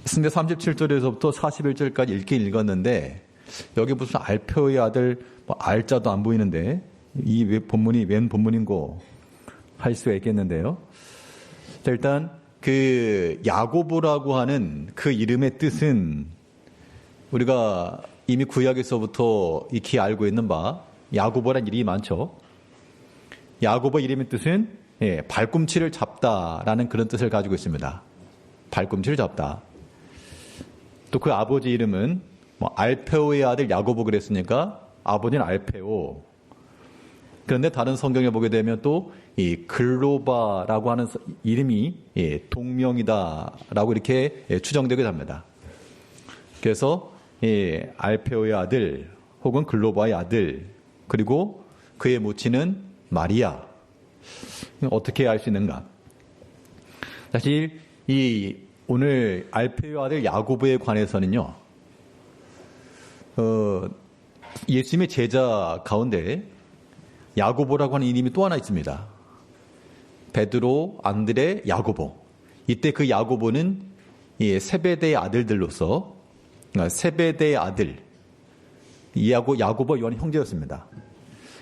승대 37절에서부터 41절까지 읽긴 읽었는데 여기 무슨 알페오의 아들 뭐 알자도 안 보이는데 이 본문이 웬 본문인고 할 수가 있겠는데요. 자, 일단 그 야고보라고 하는 그 이름의 뜻은 우리가 이미 구약에서부터 익히 알고 있는 바 야고보란 이름이 많죠. 야고보 이름의 뜻은 발꿈치를 잡다라는 그런 뜻을 가지고 있습니다. 발꿈치를 잡다. 또 그 아버지 이름은 뭐 알페오의 아들 야고보 그랬으니까 아버지는 알페오. 그런데 다른 성경에 보게 되면 또 이 글로바라고 하는 이름이 동명이다라고 이렇게 추정되게 합니다. 그래서 알페오의 아들 혹은 글로바의 아들 그리고 그의 모친은 마리아. 어떻게 알 수 있는가? 사실 이 오늘 알페오의 아들 야고보에 관해서는요. 예수님의 제자 가운데 야고보라고 하는 이름이 또 하나 있습니다. 베드로, 안드레, 야고보. 이때 그 야고보는 세베대의 아들들로서 세베대의 아들 야고보 요한 형제였습니다.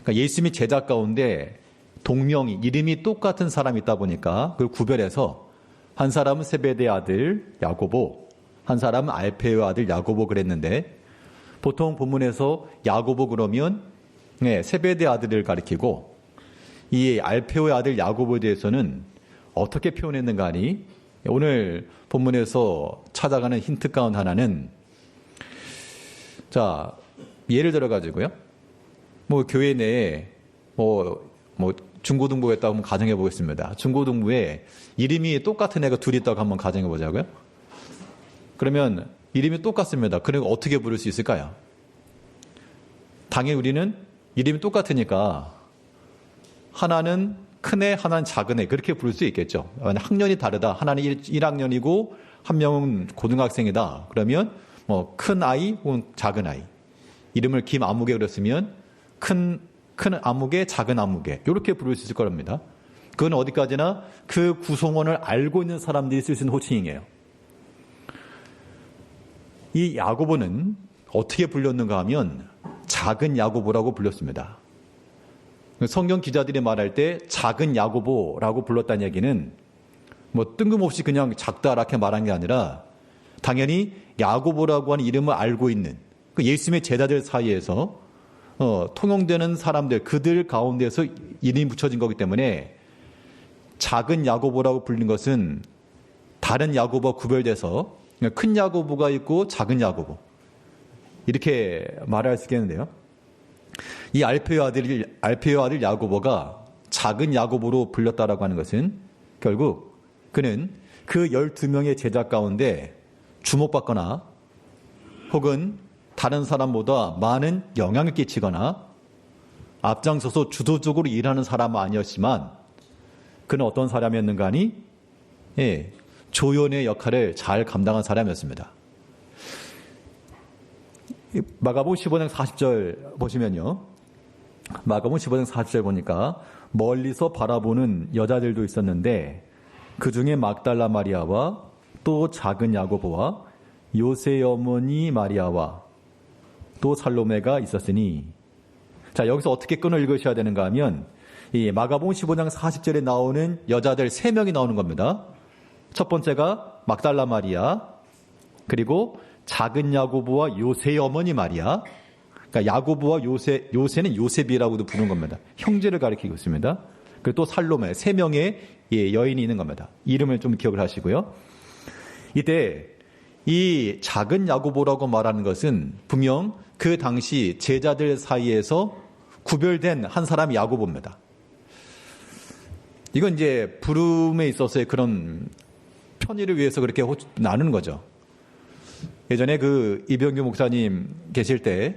그러니까 예수님의 제자 가운데 동명이 이름이 똑같은 사람이 있다 보니까 그걸 구별해서 한 사람은 세베대의 아들 야고보, 한 사람은 알페오의 아들 야고보 그랬는데 보통 본문에서 야고보 그러면 세베대의 아들을 가리키고 이 알페오의 아들 야고보에 대해서는 어떻게 표현했는가 하니 오늘 본문에서 찾아가는 힌트 가운데 하나는 자 예를 들어 가지고요. 뭐 교회 내에 뭐 중고등부 했다고 한번 가정해 보겠습니다. 중고등부에 이름이 똑같은 애가 둘이 있다고 한번 가정해 보자고요. 그러면 이름이 똑같습니다. 그러면 어떻게 부를 수 있을까요? 당연히 우리는 이름이 똑같으니까 하나는 큰애, 하나는 작은애 그렇게 부를 수 있겠죠. 학년이 다르다. 하나는 1학년이고 한 명은 고등학생이다. 그러면 뭐 큰 아이 혹은 작은 아이. 이름을 김아무개 그랬으면 큰 아무개, 작은 아무개 이렇게 부를 수 있을 겁니다. 그건 어디까지나 그 구성원을 알고 있는 사람들이 쓸 수 있는 호칭이에요. 이 야고보는 어떻게 불렸는가 하면 작은 야고보라고 불렸습니다. 성경 기자들이 말할 때 작은 야고보라고 불렀다는 얘기는 뭐 뜬금없이 그냥 작다 이렇게 말한 게 아니라 당연히 야고보라고 하는 이름을 알고 있는 그 예수님의 제자들 사이에서 통용되는 사람들 그들 가운데서 이름이 붙여진 거기 때문에 작은 야고보라고 불린 것은 다른 야고보와 구별돼서 큰 야고보가 있고 작은 야고보 이렇게 말할 수 있겠는데요. 이 알페오의 아들 야고보가 작은 야고보로 불렸다라고 하는 것은 결국 그는 그 12명의 제자 가운데 주목받거나 혹은 다른 사람보다 많은 영향을 끼치거나 앞장서서 주도적으로 일하는 사람은 아니었지만 그는 어떤 사람이었는가 하니 조연의 역할을 잘 감당한 사람이었습니다. 마가복음 15장 40절 보시면요. 마가복음 15장 40절 보니까 멀리서 바라보는 여자들도 있었는데 그 중에 막달라 마리아와 또 작은 야고보와 요새의 어머니 마리아와 또 살로메가 있었으니 자 여기서 어떻게 끈을 읽으셔야 되는가 하면 이 마가복음 15장 40절에 나오는 여자들 3명이 나오는 겁니다. 첫 번째가 막달라 마리아 그리고 작은 야고보와 요새의 어머니 마리아 그러니까 야고보와 요새는 요셉이라고도 부르는 겁니다. 형제를 가리키고 있습니다. 그리고 또 살로메 3명의 여인이 있는 겁니다. 이름을 좀 기억을 하시고요. 이때 이 작은 야고보라고 말하는 것은 분명 그 당시 제자들 사이에서 구별된 한 사람이 야고보입니다. 이건 이제 부름에 있어서의 그런 편의를 위해서 그렇게 나누는 거죠. 예전에 그 이병규 목사님 계실 때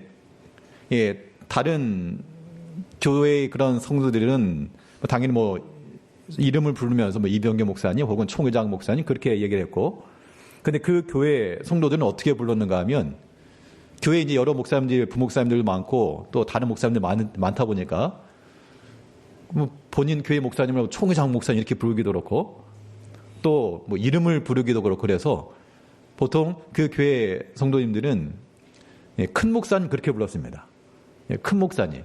다른 교회의 그런 성도들은 당연히 뭐 이름을 부르면서 뭐 이병규 목사님 혹은 총회장 목사님 그렇게 얘기를 했고 근데 그 교회 성도들은 어떻게 불렀는가 하면 교회에 이제 여러 목사님들, 부목사님들도 많고 또 다른 목사님들 많다 보니까 뭐 본인 교회 목사님을 총회장 목사님 이렇게 부르기도 그렇고 또 뭐 이름을 부르기도 그렇고 그래서 보통 그 교회 성도님들은 큰 목사님 그렇게 불렀습니다. 큰 목사님.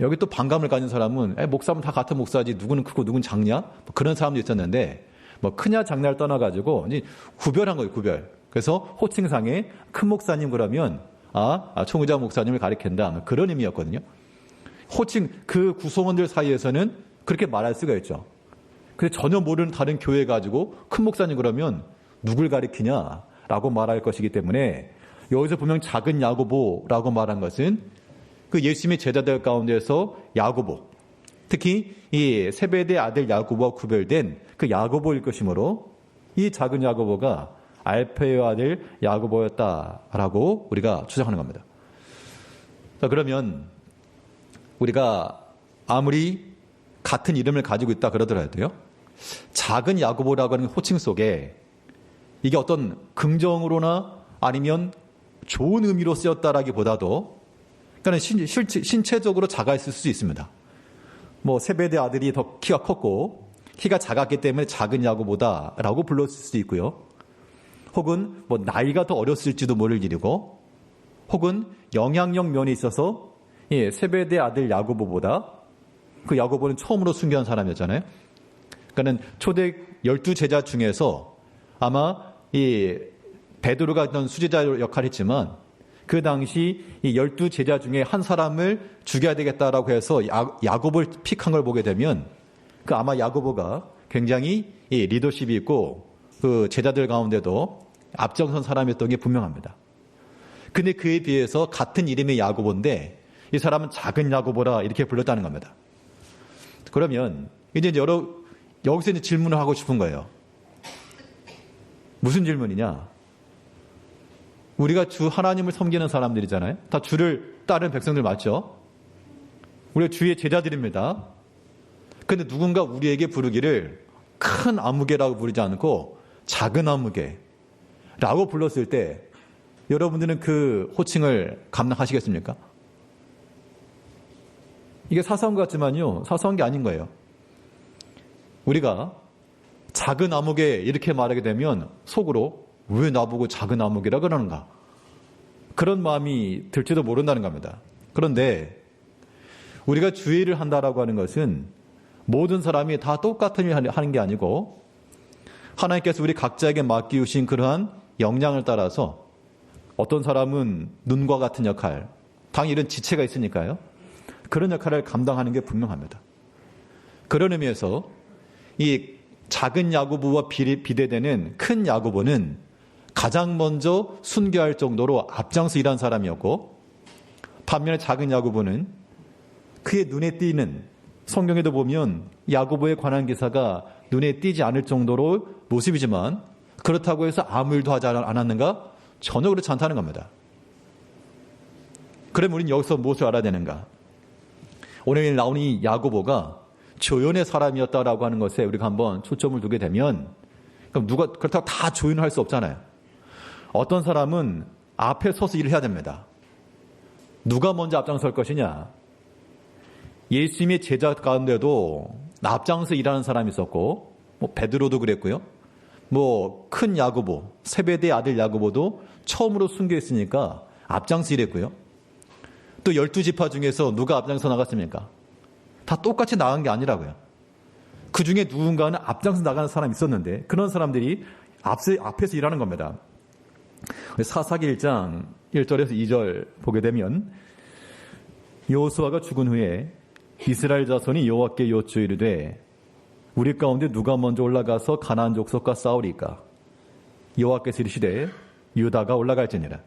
여기 또 반감을 가진 사람은 목사면 다 같은 목사지 누구는 크고 누구는 작냐? 뭐 그런 사람도 있었는데 뭐 크냐 작냐를 떠나가지고 이제 구별한 거예요. 구별. 그래서 호칭상에 큰 목사님 그러면 총의장 목사님을 가리킨다. 그런 의미였거든요. 호칭 그 구성원들 사이에서는 그렇게 말할 수가 있죠. 근데 전혀 모르는 다른 교회 가지고 큰 목사님 그러면 누굴 가리키냐라고 말할 것이기 때문에 여기서 분명 작은 야고보라고 말한 것은 그 예수님의 제자들 가운데서 야고보, 특히 이 세베대 아들 야고보와 구별된 그 야고보일 것이므로 이 작은 야고보가 알페의 아들 야고보였다라고 우리가 추정하는 겁니다. 자, 그러면 우리가 아무리 같은 이름을 가지고 있다 그러더라도요, 작은 야고보라고 하는 호칭 속에 이게 어떤 긍정으로나 아니면 좋은 의미로 쓰였다라기보다도 그러니까 신체적으로 작아 있을 수 있습니다. 뭐 세베대 아들이 더 키가 컸고 키가 작았기 때문에 작은 야고보다라고 불렀을 수도 있고요. 혹은 뭐 나이가 더 어렸을지도 모를 일이고, 혹은 영향력 면에 있어서 세베대 아들 야고보보다 그 야고보는 처음으로 순교한 사람이었잖아요. 그러니까는 초대 12제자 중에서 아마 이 베드로가 어떤 수제자 역할을 했지만 그 당시 이 12제자 중에 한 사람을 죽여야 되겠다라고 해서 야고보를 픽한 걸 보게 되면 그 아마 야고보가 굉장히 이 리더십이 있고 그 제자들 가운데도 앞장선 사람이었던 게 분명합니다. 근데 그에 비해서 같은 이름의 야고보인데 이 사람은 작은 야고보라 이렇게 불렀다는 겁니다. 그러면 이제 여기서 이제 질문을 하고 싶은 거예요. 무슨 질문이냐? 우리가 주 하나님을 섬기는 사람들이잖아요. 다 주를 따르는 백성들 맞죠? 우리가 주의 제자들입니다. 근데 누군가 우리에게 부르기를 큰 아무개라고 부르지 않고 작은 아무개라고 불렀을 때 여러분들은 그 호칭을 감당하시겠습니까? 이게 사소한 것 같지만요, 사소한 게 아닌 거예요. 우리가 작은 아무개 이렇게 말하게 되면 속으로 왜 나보고 작은 아무개라 그러는가? 그런 마음이 들지도 모른다는 겁니다. 그런데 우리가 주의를 한다라고 하는 것은 모든 사람이 다 똑같은 일을 하는 게 아니고 하나님께서 우리 각자에게 맡기우신 그러한 역량을 따라서 어떤 사람은 눈과 같은 역할, 당연히 이런 지체가 있으니까요. 그런 역할을 감당하는 게 분명합니다. 그런 의미에서 이 작은 야고보와 비례되는 큰 야고보는 가장 먼저 순교할 정도로 앞장서 일한 사람이었고, 반면에 작은 야고보는 그의 눈에 띄는, 성경에도 보면 야고보에 관한 기사가 눈에 띄지 않을 정도로 모습이지만 그렇다고 해서 아무 일도 하지 않았는가? 전혀 그렇지 않다는 겁니다. 그럼 우리는 여기서 무엇을 알아야 되는가? 오늘 나온 이 야고보가 조연의 사람이었다라고 하는 것에 우리가 한번 초점을 두게 되면, 그럼 누가 그렇다고 다 조연을 할 수 없잖아요. 어떤 사람은 앞에 서서 일을 해야 됩니다. 누가 먼저 앞장설 것이냐? 예수님의 제자 가운데도 앞장서 일하는 사람이 있었고, 뭐 베드로도 그랬고요. 뭐 큰 야고보, 세베대 아들 야고보도 처음으로 순교했으니까 앞장서 일했고요. 또 12지파 중에서 누가 앞장서 나갔습니까? 다 똑같이 나간 게 아니라고요. 그 중에 누군가는 앞장서 나가는 사람이 있었는데 그런 사람들이 앞에서 일하는 겁니다. 사사기 1장 1절에서 2절 보게 되면, 여호수아가 죽은 후에 이스라엘 자손이 여호와께 여쭈어 이르되 우리 가운데 누가 먼저 올라가서 가나안 족속과 싸우리까? 여호와께서 이르시되 유다가 올라갈지니라.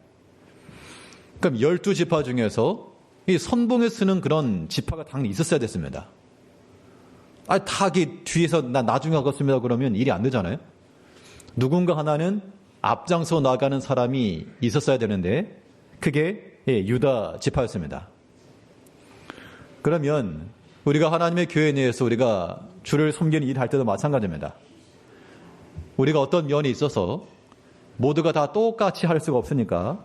그럼 12지파 중에서 이 선봉에 쓰는 그런 지파가 당연히 있었어야 됐습니다. 다 뒤에서 나 나중에 하겠습니다 그러면 일이 안 되잖아요. 누군가 하나는 앞장서 나가는 사람이 있었어야 되는데 그게 유다 지파였습니다. 그러면 우리가 하나님의 교회 내에서 우리가 주를 섬기는 일을 할 때도 마찬가지입니다. 우리가 어떤 면에 있어서 모두가 다 똑같이 할 수가 없으니까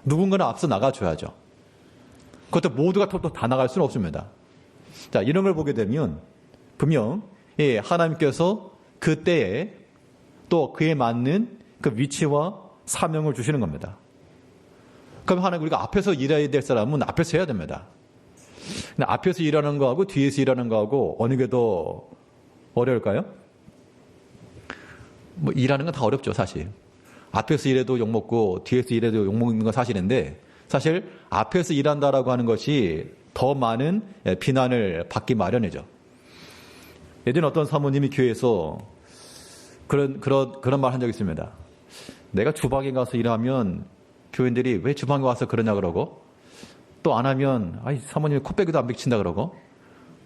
누군가는 앞서 나가줘야죠. 그것도 모두가 다 나갈 수는 없습니다. 자, 이런 걸 보게 되면 분명 하나님께서 그때에 또 그에 맞는 그 위치와 사명을 주시는 겁니다. 그럼 하나님 우리가 앞에서 일해야 될 사람은 앞에서 해야 됩니다. 근데 앞에서 일하는 거하고 뒤에서 일하는 거하고 어느 게 더 어려울까요? 뭐 일하는 건 다 어렵죠, 사실. 앞에서 일해도 욕먹고 뒤에서 일해도 욕먹는 건 사실인데 사실 앞에서 일한다라고 하는 것이 더 많은 비난을 받기 마련이죠. 예전에 어떤 사모님이 교회에서 그런 말 한 적이 있습니다. 내가 주방에 가서 일하면 교인들이 왜 주방에 와서 그러냐 그러고 또 안 하면 아이 사모님이 코빼기도 안 비친다 그러고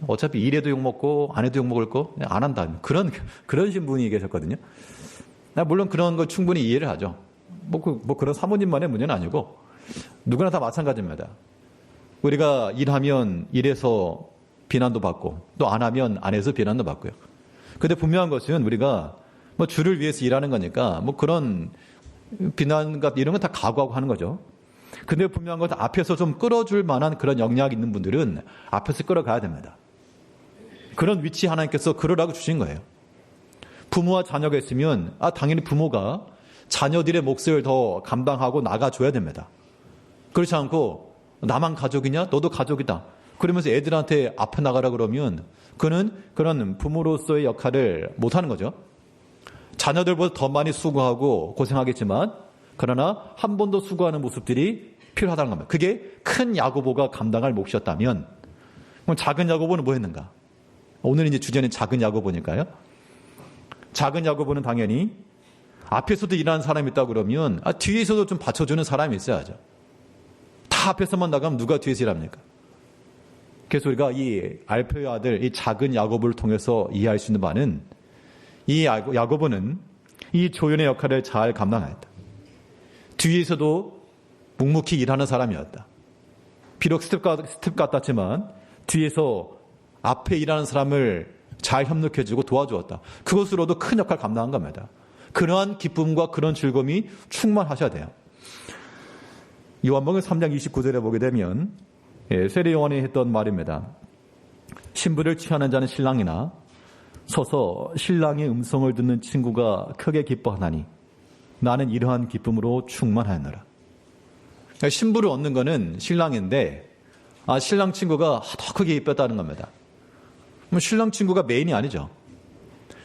어차피 일해도 욕먹고 안 해도 욕먹을 거 안 한다. 그런 신분이 계셨거든요. 물론 그런 거 충분히 이해를 하죠. 뭐 그런 사모님만의 문제는 아니고 누구나 다 마찬가지입니다. 우리가 일하면 일해서 비난도 받고 또 안 하면 안 해서 비난도 받고요. 근데 분명한 것은 우리가 뭐 주를 위해서 일하는 거니까 뭐 그런 비난과 이런 건 다 각오하고 하는 거죠. 근데 분명한 것은 앞에서 좀 끌어줄 만한 그런 역량이 있는 분들은 앞에서 끌어가야 됩니다. 그런 위치 하나님께서 그러라고 주신 거예요. 부모와 자녀가 있으면 당연히 부모가 자녀들의 몫을 더 감당하고 나가줘야 됩니다. 그렇지 않고 나만 가족이냐? 너도 가족이다. 그러면서 애들한테 앞에 나가라 그러면 그는 그런 부모로서의 역할을 못하는 거죠. 자녀들보다 더 많이 수고하고 고생하겠지만 그러나 한 번 더 수고하는 모습들이 필요하다는 겁니다. 그게 큰 야고보가 감당할 몫이었다면 그럼 작은 야고보는 뭐 했는가? 오늘 이제 주제는 작은 야고보니까요. 작은 야고보는 당연히 앞에서도 일하는 사람이 있다 그러면 뒤에서도 좀 받쳐주는 사람이 있어야죠. 다 앞에서만 나가면 누가 뒤에서 일합니까? 그래서 우리가 이 알페의 아들, 이 작은 야고보를 통해서 이해할 수 있는 바는 이 야고보는 이 조연의 역할을 잘 감당하였다. 뒤에서도 묵묵히 일하는 사람이었다. 비록 스텝 같았지만 뒤에서 앞에 일하는 사람을 잘 협력해주고 도와주었다. 그것으로도 큰 역할을 감당한 겁니다. 그러한 기쁨과 그런 즐거움이 충만하셔야 돼요. 요한복음 3장 29절에 보게 되면 세례 요한이 했던 말입니다. 신부를 취하는 자는 신랑이나 서서 신랑의 음성을 듣는 친구가 크게 기뻐하나니 나는 이러한 기쁨으로 충만하였노라. 신부를 얻는 것은 신랑인데 신랑 친구가 더 크게 기뻤다는 겁니다. 신랑 친구가 메인이 아니죠.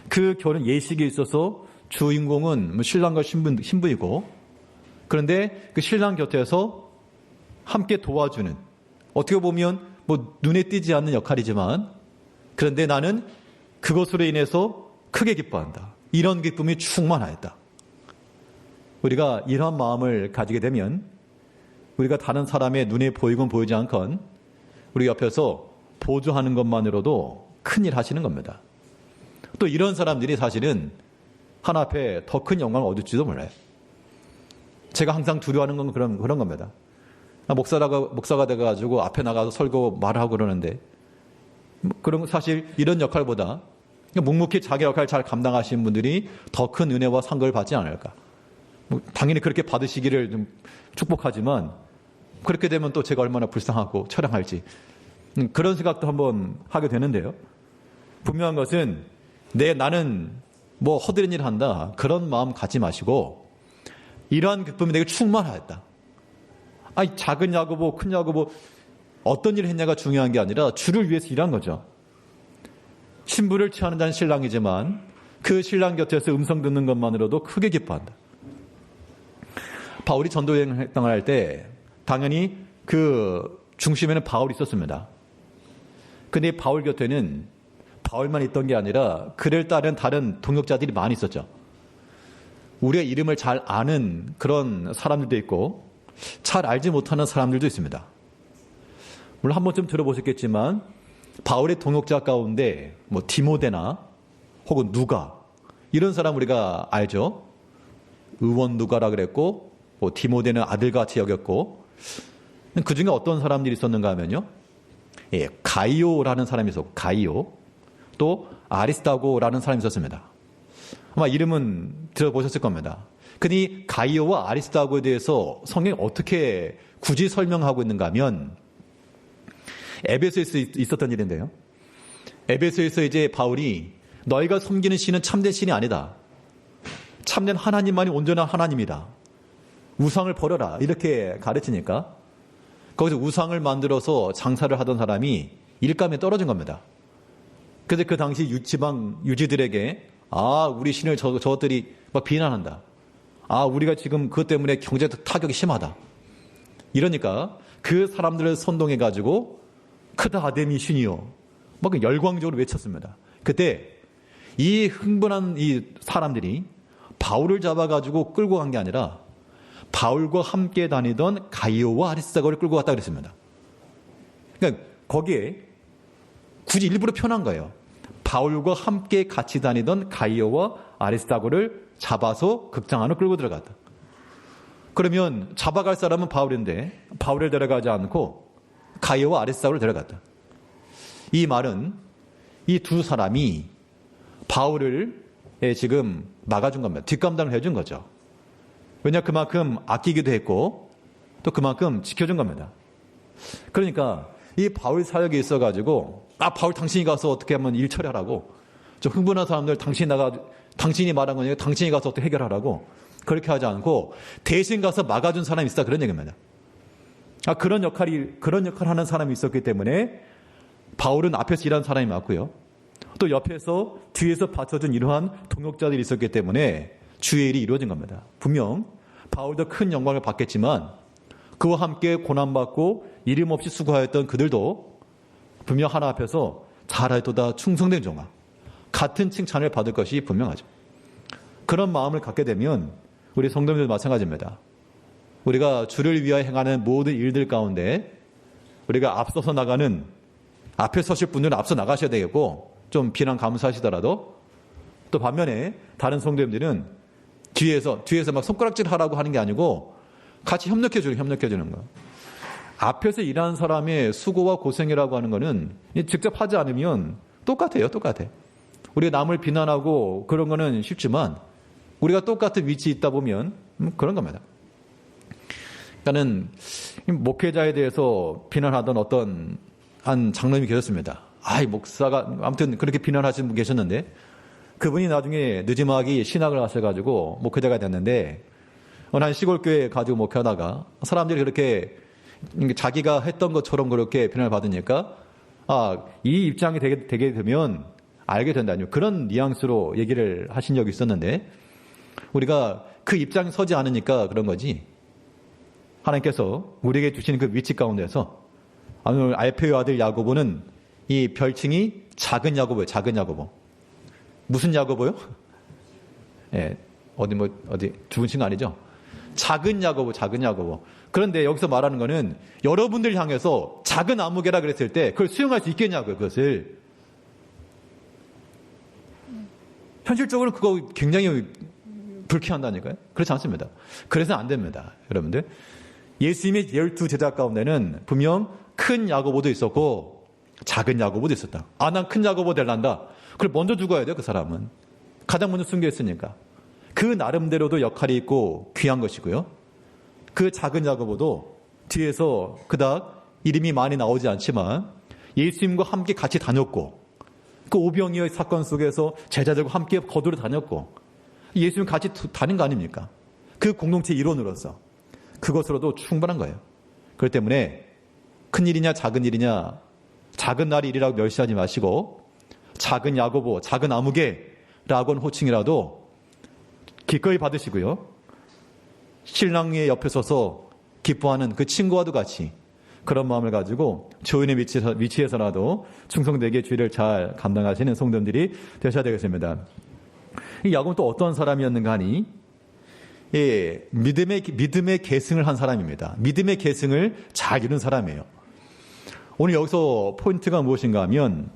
그 결혼 예식에 있어서 주인공은 신랑과 신부이고 그런데 그 신랑 곁에서 함께 도와주는 어떻게 보면 뭐 눈에 띄지 않는 역할이지만 그런데 나는 그것으로 인해서 크게 기뻐한다. 이런 기쁨이 충만하였다. 우리가 이러한 마음을 가지게 되면 우리가 다른 사람의 눈에 보이건 보이지 않건 우리 옆에서 보조하는 것만으로도 큰일 하시는 겁니다. 또 이런 사람들이 사실은 하나 앞에 더 큰 영광을 얻을지도 몰라요. 제가 항상 두려워하는 건 그런 겁니다. 목사가 돼가지고 앞에 나가서 설교 말하고 그러는데 그런 사실 이런 역할보다 묵묵히 자기 역할 잘 감당하시는 분들이 더 큰 은혜와 상급을 받지 않을까. 당연히 그렇게 받으시기를 좀 축복하지만 그렇게 되면 또 제가 얼마나 불쌍하고 처량할지 그런 생각도 한번 하게 되는데요. 분명한 것은 나는 뭐 허드렛 일을 한다 그런 마음 갖지 마시고 이러한 기쁨이 내게 충만하였다. 작은 야고보 큰 야고보 어떤 일을 했냐가 중요한 게 아니라 주를 위해서 일한 거죠. 신부를 취하는 자는 신랑이지만 그 신랑 곁에서 음성 듣는 것만으로도 크게 기뻐한다. 바울이 전도여행을 할 때 당연히 그 중심에는 바울이 있었습니다. 근데 바울 곁에는 바울만 있던 게 아니라 그를 따른 다른 동역자들이 많이 있었죠. 우리의 이름을 잘 아는 그런 사람들도 있고 잘 알지 못하는 사람들도 있습니다. 물론 한 번쯤 들어보셨겠지만 바울의 동역자 가운데 뭐 디모데나 혹은 누가 이런 사람 우리가 알죠. 의원 누가라 그랬고 디모데는 아들같이 여겼고 그 중에 어떤 사람들이 있었는가 하면요. 가이오라는 사람이 있었고 가이오 또 아리스타고라는 사람이 있었습니다. 아마 이름은 들어보셨을 겁니다. 근데 가이오와 아리스타고에 대해서 성경이 어떻게 굳이 설명하고 있는가 하면 에베소에서 있었던 일인데요. 에베소에서 이제 바울이 너희가 섬기는 신은 참된 신이 아니다. 참된 하나님만이 온전한 하나님이다. 우상을 버려라. 이렇게 가르치니까 거기서 우상을 만들어서 장사를 하던 사람이 일감에 떨어진 겁니다. 그래서 그 당시 지방 유지들에게 우리 신을 저것들이 막 비난한다. 우리가 지금 그것 때문에 경제적 타격이 심하다. 이러니까 그 사람들을 선동해가지고 크다 아데미 신이요. 막 열광적으로 외쳤습니다. 그때 이 흥분한 이 사람들이 바울을 잡아가지고 끌고 간 게 아니라 바울과 함께 다니던 가이오와 아리스다고를 끌고 갔다 그랬습니다. 그러니까 거기에 굳이 일부러 표현한 거예요. 바울과 함께 같이 다니던 가이오와 아리스다고를 잡아서 극장 안으로 끌고 들어갔다. 그러면 잡아갈 사람은 바울인데 바울을 데려가지 않고 가이오와 아리스다고를 데려갔다. 이 말은 이 두 사람이 바울을 지금 막아준 겁니다. 뒷감당을 해준 거죠. 왜냐 그만큼 아끼기도 했고 또 그만큼 지켜준 겁니다. 그러니까 이 바울 사역이 있어가지고 바울 당신이 가서 어떻게 하면 일 처리하라고 좀 흥분한 사람들 당신이 말한 거니까 당신이 가서 어떻게 해결하라고 그렇게 하지 않고 대신 가서 막아준 사람이 있다 그런 얘기입니다. 그런 역할을 하는 사람이 있었기 때문에 바울은 앞에서 일하는 사람이 맞고요. 또 옆에서 뒤에서 받쳐준 이러한 동역자들이 있었기 때문에 주의 일이 이루어진 겁니다. 분명 바울도 큰 영광을 받겠지만 그와 함께 고난받고 이름 없이 수고하였던 그들도 분명 하나 앞에서 잘하였도다 충성된 종아 같은 칭찬을 받을 것이 분명하죠. 그런 마음을 갖게 되면 우리 성도님들 마찬가지입니다. 우리가 주를 위하여 행하는 모든 일들 가운데 우리가 앞서서 나가는 앞에 서실 분들은 앞서 나가셔야 되겠고 좀 비난 감수하시더라도 또 반면에 다른 성도님들은 뒤에서 막 손가락질 하라고 하는 게 아니고 같이 협력해주는 거예요. 앞에서 일하는 사람의 수고와 고생이라고 하는 거는 직접 하지 않으면 똑같아. 우리가 남을 비난하고 그런 거는 쉽지만 우리가 똑같은 위치에 있다 보면 그런 겁니다. 그러니까는 목회자에 대해서 비난하던 어떤 한 장로님이 계셨습니다. 목사가 아무튼 그렇게 비난하시는 분 계셨는데 그분이 나중에 늦지막이 신학을 하셔가지고 목회자가 됐는데 어느 한 시골교회에 가지고 목회하다가 사람들이 그렇게 자기가 했던 것처럼 그렇게 비난을 받으니까 이 입장이 되게 되면 알게 된다뇨. 그런 뉘앙스로 얘기를 하신 적이 있었는데 우리가 그 입장에 서지 않으니까 그런 거지. 하나님께서 우리에게 주시는 그 위치 가운데서 오늘 알페의 아들 야고보는 이 별칭이 작은 야고보예요. 작은 야고보. 무슨 야고보요? 어디 죽은 친구 아니죠? 작은 야고보. 그런데 여기서 말하는 거는 여러분들 향해서 작은 아무개라 그랬을 때 그걸 수용할 수 있겠냐고요, 그것을. 현실적으로 그거 굉장히 불쾌한다니까요. 그렇지 않습니다. 그래서는 안 됩니다, 여러분들. 예수님의 12제자 가운데는 분명 큰 야고보도 있었고 작은 야고보도 있었다. 난 큰 야고보 될란다. 그걸 먼저 죽어야 돼요, 그 사람은. 가장 먼저 숨겨있으니까. 그 나름대로도 역할이 있고 귀한 것이고요. 그 작은 야고보도 뒤에서 그닥 이름이 많이 나오지 않지만 예수님과 함께 같이 다녔고 그 오병이어의 사건 속에서 제자들과 함께 거두러 다녔고 예수님 같이 다닌 거 아닙니까? 그 공동체 일원으로서 그것으로도 충분한 거예요. 그렇기 때문에 큰 일이냐 작은 일이냐 작은 날이 일이라고 멸시하지 마시고 작은 야고보, 작은 아무개라고 하는 호칭이라도 기꺼이 받으시고요. 신랑의 옆에 서서 기뻐하는 그 친구와도 같이 그런 마음을 가지고 조인의 위치에서라도 충성되게 주의를 잘 감당하시는 성도들이 되셔야 되겠습니다. 이 야고보는 또 어떤 사람이었는가 하니 믿음의 계승을 한 사람입니다. 믿음의 계승을 잘 이룬 사람이에요. 오늘 여기서 포인트가 무엇인가 하면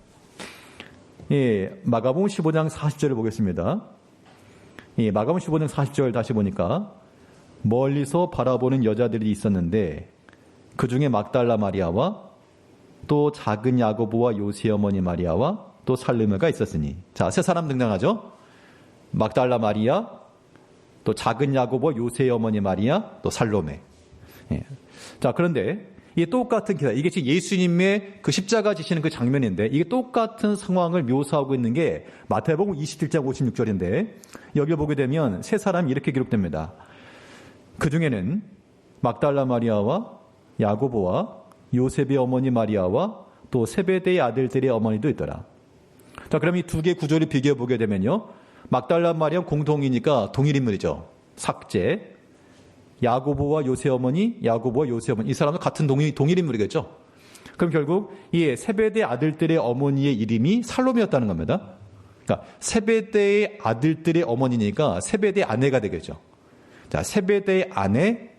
마가복음 15장 40절을 보겠습니다. 마가복음 15장 40절 다시 보니까 멀리서 바라보는 여자들이 있었는데 그 중에 막달라 마리아와 또 작은 야고보와 요새 어머니 마리아와 또 살로메가 있었으니. 자, 세 사람 등장하죠. 막달라 마리아, 또 작은 야고보, 요새 어머니 마리아, 또 살로메. 자, 그런데 이게 똑같은 기사, 이게 지금 예수님의 그 십자가 지시는 그 장면인데 이게 똑같은 상황을 묘사하고 있는 게 마태복음 27장 56절인데 여기 보게 되면 세 사람이 이렇게 기록됩니다. 그 중에는 막달라 마리아와 야고보와 요셉의 어머니 마리아와 또 세베대의 아들들의 어머니도 있더라. 자, 그럼 이 두 개 구조를 비교해 보게 되면요. 막달라 마리아 공동이니까 동일 인물이죠. 삭제. 야고보와 요셉 어머니, 야고보와 요셉 어머니. 이 사람은 같은 동일 인물이겠죠. 그럼 결국 이 세베대 아들들의 어머니의 이름이 살로메였다는 겁니다. 그러니까 세베대의 아들들의 어머니니까 세베대의 아내가 되겠죠. 자, 세베대의 아내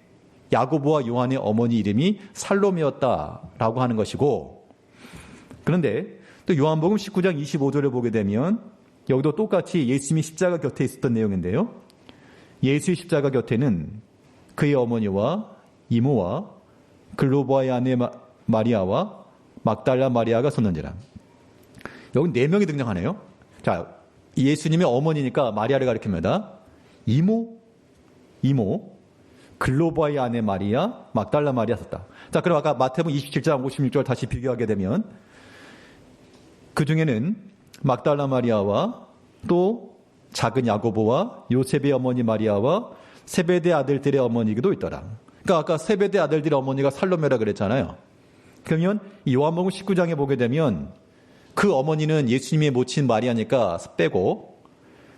야고보와 요한의 어머니 이름이 살로메였다라고 하는 것이고, 그런데 또 요한복음 19장 25절을 보게 되면 여기도 똑같이 예수님이 십자가 곁에 있었던 내용인데요. 예수의 십자가 곁에는 그의 어머니와 이모와 글로바의 아내 마리아와 막달라 마리아가 섰는지라. 여기 4명이 등장하네요. 자, 예수님의 어머니니까 마리아를 가리킵니다. 이모, 글로바의 아내 마리아, 막달라 마리아 섰다. 자, 그럼 아까 마태복음 27장 56절 다시 비교하게 되면 그 중에는 막달라 마리아와 또 작은 야고보와 요셉의 어머니 마리아와 세베대 아들들의 어머니도 있더라. 그러니까 아까 세베대 아들들의 어머니가 살로메라 그랬잖아요. 그러면 요한복음 19장에 보게 되면 그 어머니는 예수님의 모친 마리아니까 빼고,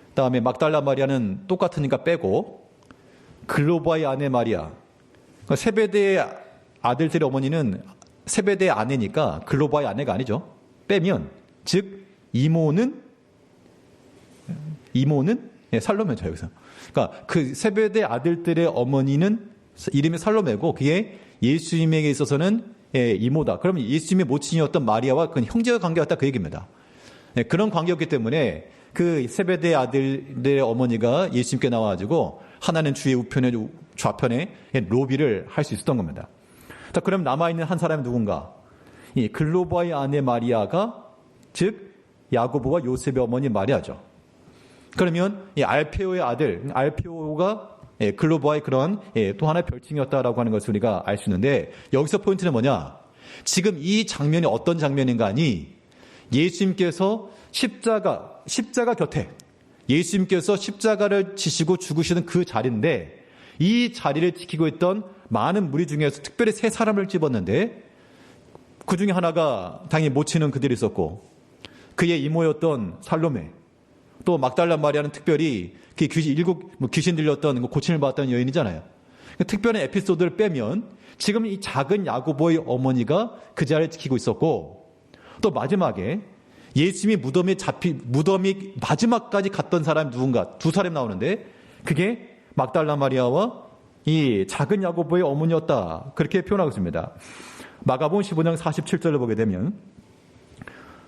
그다음에 막달라 마리아는 똑같으니까 빼고, 글로바의 아내 마리아, 그러니까 세베대의 아들들의 어머니는 세베대의 아내니까 글로바의 아내가 아니죠. 빼면, 즉 이모는 살로메죠, 여기서. 그러니까 그 세베대 아들들의 어머니는 이름이 살로메고 그게 예수님에게 있어서는 이모다. 그러면 예수님의 모친이었던 마리아와 그건 형제의 관계였다, 그 얘기입니다. 그런 관계였기 때문에 그 세베대 아들들의 어머니가 예수님께 나와가지고 하나는 주의 우편에 좌편에 로비를 할 수 있었던 겁니다. 자, 그럼 남아있는 한 사람이 누군가? 이 글로바의 아내 마리아가 즉 야고보와 요셉의 어머니 마리아죠. 그러면 이 알페오의 아들, 알페오가 글로바의 그런 또 하나의 별칭이었다라고 하는 것을 우리가 알 수 있는데, 여기서 포인트는 뭐냐? 지금 이 장면이 어떤 장면인가 하니 예수님께서 십자가 곁에 예수님께서 십자가를 지시고 죽으시는 그 자리인데, 이 자리를 지키고 있던 많은 무리 중에서 특별히 3사람을 집었는데 그 중에 하나가 당연히 모치는 그들이 있었고, 그의 이모였던 살로메, 또 막달라 마리아는 특별히 그 귀신 들렸던 고침을 받았던 여인이잖아요. 특별한 에피소드를 빼면 지금 이 작은 야고보의 어머니가 그 자리를 지키고 있었고, 또 마지막에 예수님이 무덤이 마지막까지 갔던 사람이 누군가, 2사람이 나오는데 그게 막달라 마리아와 이 작은 야고보의 어머니였다, 그렇게 표현하고 있습니다. 마가복음 15장 47절을 보게 되면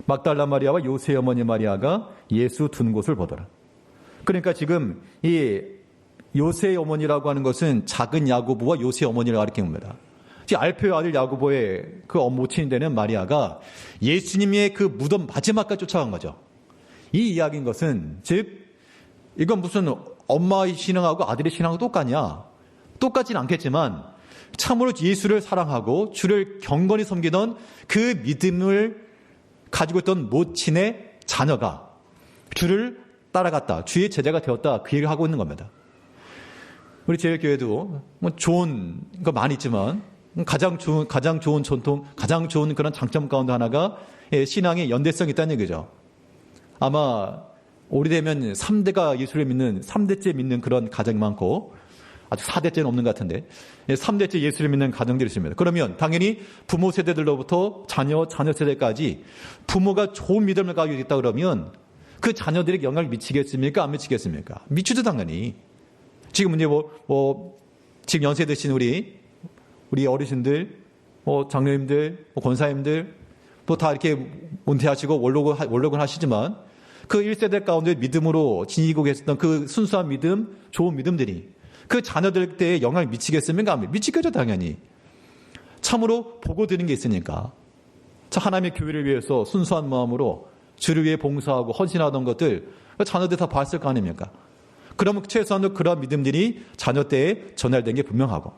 막달라 마리아와 요셉의 어머니 마리아가 예수 둔 곳을 보더라. 그러니까 지금 이 요셉의 어머니라고 하는 것은 작은 야고보와 요셉의 어머니를 가리키는 겁니다. 알페오의 아들 야고보의 그 모친이 되는 마리아가 예수님의 그 무덤 마지막까지 쫓아간 거죠. 이 이야기인 것은, 즉 이건 무슨 엄마의 신앙하고 아들의 신앙하고 똑같냐? 똑같지는 않겠지만 참으로 예수를 사랑하고 주를 경건히 섬기던 그 믿음을 가지고 있던 모친의 자녀가 주를 따라갔다, 주의 제자가 되었다, 그 얘기를 하고 있는 겁니다. 우리 제일교회도 뭐 좋은 거 많이 있지만 가장 좋은 전통, 가장 좋은 그런 장점 가운데 하나가 신앙의 연대성이 있다는 얘기죠. 아마 오래되면 3대째 믿는 그런 가정이 많고, 아직 4대째는 없는 것 같은데 3대째 예수를 믿는 가정들이 있습니다. 그러면 당연히 부모 세대들로부터 자녀 세대까지 부모가 좋은 믿음을 가지고 있다 그러면 그 자녀들에게 영향을 미치겠습니까? 안 미치겠습니까? 미치죠, 당연히. 지금 이제 지금 연세 드신 우리 어르신들, 장로님들, 권사님들, 또 다 이렇게 은퇴하시고 원로군 하시지만 그 1세대 가운데 믿음으로 지니고 계셨던 그 순수한 믿음, 좋은 믿음들이 그 자녀들한테 영향을 미치겠습니까? 미치겠죠, 당연히. 참으로 보고 드는 게 있으니까. 하나님의 교회를 위해서 순수한 마음으로 주를 위해 봉사하고 헌신하던 것들 자녀들 다 봤을 거 아닙니까? 그러면 최소한도 그런 믿음들이 자녀 때에 전달된 게 분명하고,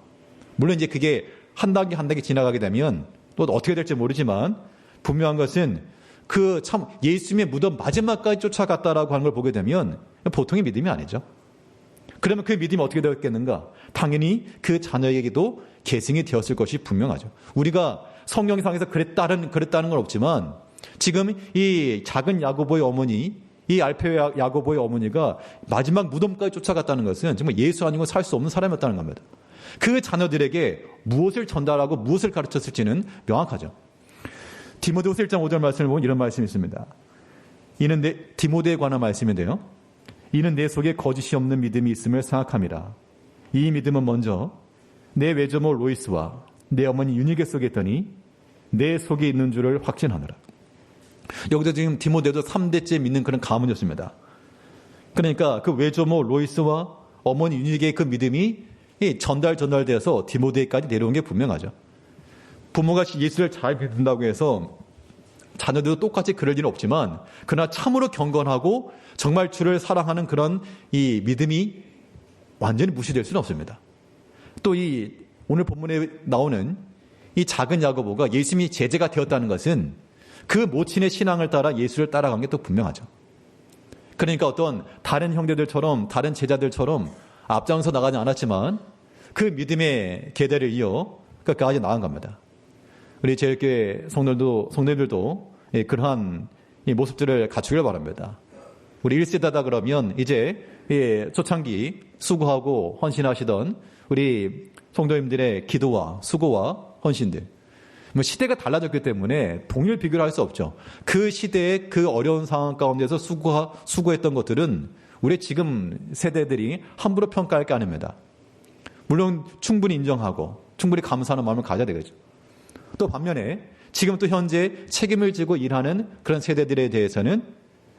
물론 이제 그게 한 단계 한 단계 지나가게 되면 또 어떻게 될지 모르지만 분명한 것은 그 참 예수님의 무덤 마지막까지 쫓아갔다라고 하는 걸 보게 되면 보통의 믿음이 아니죠. 그러면 그 믿음이 어떻게 되었겠는가? 당연히 그 자녀에게도 계승이 되었을 것이 분명하죠. 우리가 성경상에서 그랬다는 건 없지만 지금 이 작은 야고보의 어머니, 이 알페오 야고보의 어머니가 마지막 무덤까지 쫓아갔다는 것은 정말 예수 아니고 살 수 없는 사람이었다는 겁니다. 그 자녀들에게 무엇을 전달하고 무엇을 가르쳤을지는 명확하죠. 디모데후서 1장 5절 말씀을 보면 이런 말씀이 있습니다. 이는 디모데에 관한 말씀인데요. 이는 내 속에 거짓이 없는 믿음이 있음을 생각함이라. 이 믿음은 먼저 내 외조모 로이스와 내 어머니 유니게 속에 있더니 내 속에 있는 줄을 확신하노라. 여기서 지금 디모데도 3대째 믿는 그런 가문이었습니다. 그러니까 그 외조모 로이스와 어머니 유니게의 그 믿음이 전달되어서 디모데까지 내려온 게 분명하죠. 부모가 예수를 잘 믿는다고 해서 자녀들도 똑같이 그럴 일은 없지만 그러나 참으로 경건하고 정말 주를 사랑하는 그런 이 믿음이 완전히 무시될 수는 없습니다. 또 이 오늘 본문에 나오는 이 작은 야고보가 예수님이 제자가 되었다는 것은 그 모친의 신앙을 따라 예수를 따라간 게 또 분명하죠. 그러니까 어떤 다른 형제들처럼 다른 제자들처럼 앞장서 나가지 않았지만 그 믿음의 계대를 이어 끝까지 나아간 겁니다. 우리 제일교회 성도들도 그러한 이 모습들을 갖추길 바랍니다. 우리 1세대다 그러면 이제 초창기 수고하고 헌신하시던 우리 성도님들의 기도와 수고와 헌신들, 시대가 달라졌기 때문에 동일 비교를 할 수 없죠. 그 시대의 그 어려운 상황 가운데서 수고했던 것들은 우리 지금 세대들이 함부로 평가할 게 아닙니다. 물론 충분히 인정하고 충분히 감사하는 마음을 가져야 되겠죠. 또 반면에 지금 또 현재 책임을 지고 일하는 그런 세대들에 대해서는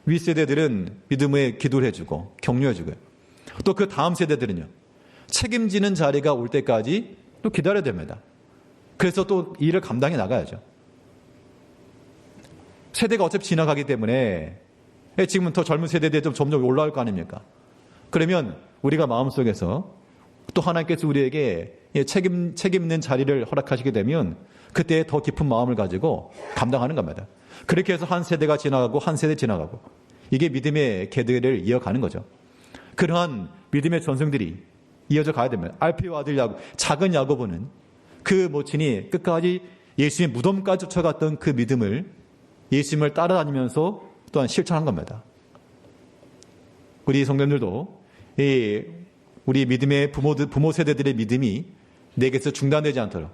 윗세대들은 믿음의 기도를 해주고 격려해주고요. 또 그 다음 세대들은요. 책임지는 자리가 올 때까지 또 기다려야 됩니다. 그래서 또 일을 감당해 나가야죠. 세대가 어차피 지나가기 때문에 지금은 더 젊은 세대들이 좀 점점 올라올 거 아닙니까? 그러면 우리가 마음속에서 또 하나님께서 우리에게 책임 있는 자리를 허락하시게 되면 그때 더 깊은 마음을 가지고 감당하는 겁니다. 그렇게 해서 한 세대가 지나가고 한 세대 지나가고 이게 믿음의 계대를 이어가는 거죠. 그러한 믿음의 전승들이 이어져 가야 됩니다. 알페오 아들 작은 야고보는 그 모친이 끝까지 예수님의 무덤까지 쫓아갔던 그 믿음을 예수님을 따라다니면서 또한 실천한 겁니다. 우리 성도님들도 우리 믿음의 부모 세대들의 믿음이 내게서 중단되지 않도록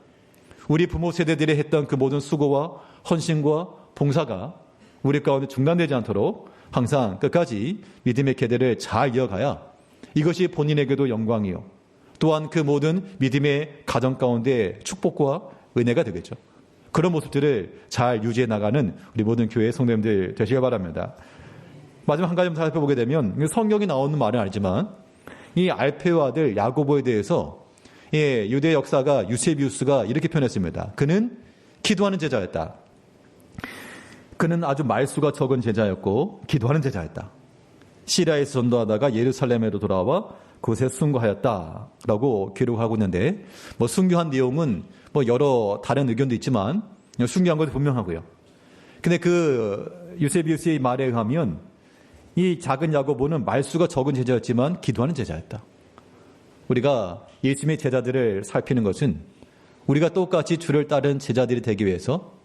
우리 부모 세대들이 했던 그 모든 수고와 헌신과 봉사가 우리 가운데 중단되지 않도록 항상 끝까지 믿음의 계대를 잘 이어가야 이것이 본인에게도 영광이요. 또한 그 모든 믿음의 가정 가운데 축복과 은혜가 되겠죠. 그런 모습들을 잘 유지해 나가는 우리 모든 교회 성도님들 되시길 바랍니다. 마지막 한 가지 좀 살펴보게 되면 성경이 나오는 말은 아니지만 이 알페오 아들 야고보에 대해서 유대 역사가 유세비우스가 이렇게 표현했습니다. 그는 기도하는 제자였다. 그는 아주 말수가 적은 제자였고 기도하는 제자였다. 시리아에서 전도하다가 예루살렘으로 돌아와 그곳에 순교하였다라고 기록하고 있는데 순교한 내용은 여러 다른 의견도 있지만 순교한 것도 분명하고요. 근데 그 유세비우스의 말에 의하면 이 작은 야고보는 말수가 적은 제자였지만 기도하는 제자였다. 우리가 예수님의 제자들을 살피는 것은 우리가 똑같이 주를 따른 제자들이 되기 위해서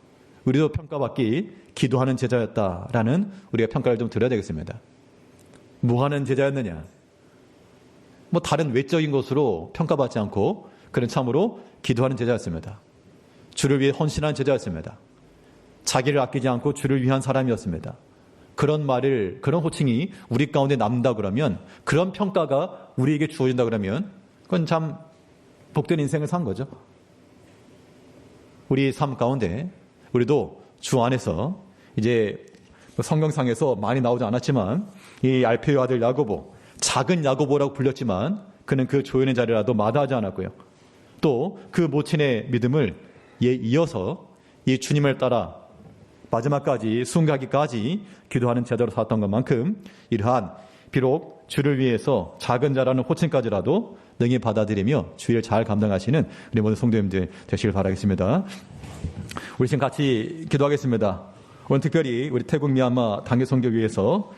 우리도 평가받기 기도하는 제자였다라는 우리가 평가를 좀 드려야 되겠습니다. 뭐 하는 제자였느냐? 다른 외적인 것으로 평가받지 않고 그는 참으로 기도하는 제자였습니다. 주를 위해 헌신한 제자였습니다. 자기를 아끼지 않고 주를 위한 사람이었습니다. 그런 호칭이 우리 가운데 남는다 그러면, 그런 평가가 우리에게 주어진다 그러면, 그건 참 복된 인생을 산 거죠. 우리 삶 가운데, 우리도 주 안에서, 이제 성경상에서 많이 나오지 않았지만, 이 알페오 아들 야고보, 작은 야고보라고 불렸지만, 그는 그 조연의 자리라도 마다하지 않았고요. 또 그 모친의 믿음을 이어서 이 주님을 따라 마지막까지 순교하기까지 기도하는 제자로 살았던 것만큼 이러한 비록 주를 위해서 작은 자라는 호칭까지라도 능히 받아들이며 주의를 잘 감당하시는 우리 모든 성도님들 되시길 바라겠습니다. 우리 지금 같이 기도하겠습니다. 오늘 특별히 우리 태국 미얀마 단기 선교 위해서